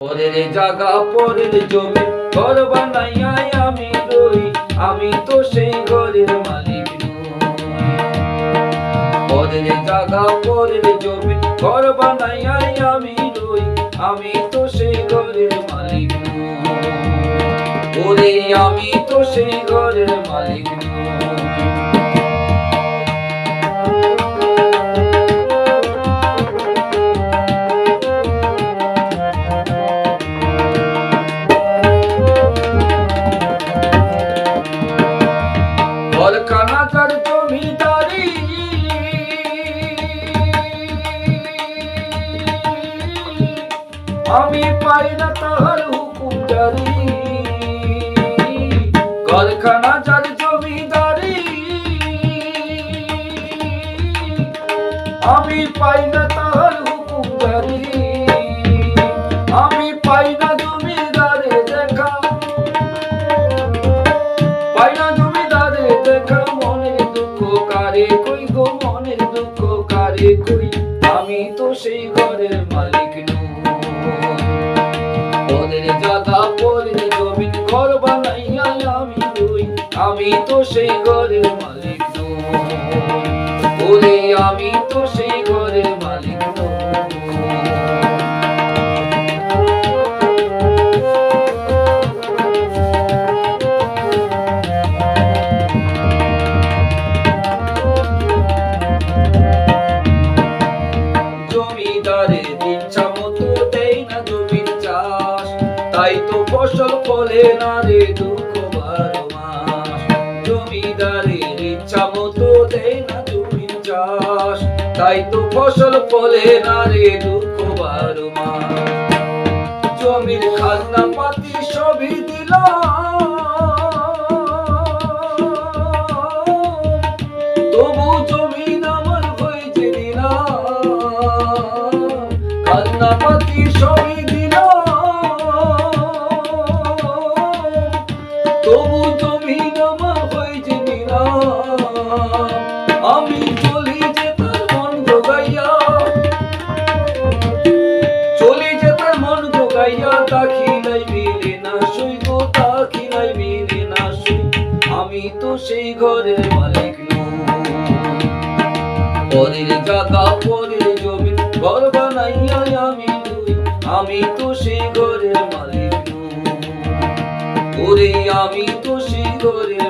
পরের জায়গা পরের জমি ঘর বানাইয়া আমি রই, আমি তো সেই ঘরের মালিক নই। পরের জায়গা পরের জমি ঘর বানাইয়া আমি রই, আমি তো সেই ঘরের মালিক নই। ওরে আমি তো সেই ঘরের মালিক নই। কানাচার জমিদারি আমি পাই না তাহার হুকুম জারি। কারখানাচার জমিদারি আমি পাই না তাহার হুকুম জারি। আমি পাই না জমিদারে দেখা, পাই না জমিদারে দেখা। মনের দুঃখ কারে কই গো, মনের দুঃখ কারে কই, আমি তো সেই ঘরের মালিক নই। পরের জায়গা পরের জমিন ঘর বানাইয়া আমি রই, আমি তো সেই ঘরের মালিক নই। ওরে আমি তো সেই ঘরের মালিক নই। তাই তো ফসল ফলে না রে দুঃখ 12 মাস। জমিদারের ইচ্ছা মতো দেয় না জমির চাষ, তাই তো ফসল ফলে না রে দুঃখ 12 মাস। জমির খাজনা পাতি সবই দিলাম, তবু জমিন আমার হয়েছে না। খাজনা পাতি সবই দিলাম, তবু জমিন আমার হয়েছে না। আমি চলি যেতার মন জোগাইয়া, চলি যেতার মন জোগাইয়া, তাকিলাই মিলে না সই গো, তাকিলাই মিলে না সই, আমি তো সেই ঘরের মালিক নই। পরের জায়গা পরের জমি ঘর বানাইয়া আমি রই, আমি তো সেই ঘরের মালিক নই। ওরে আমি তো সেই ঘরের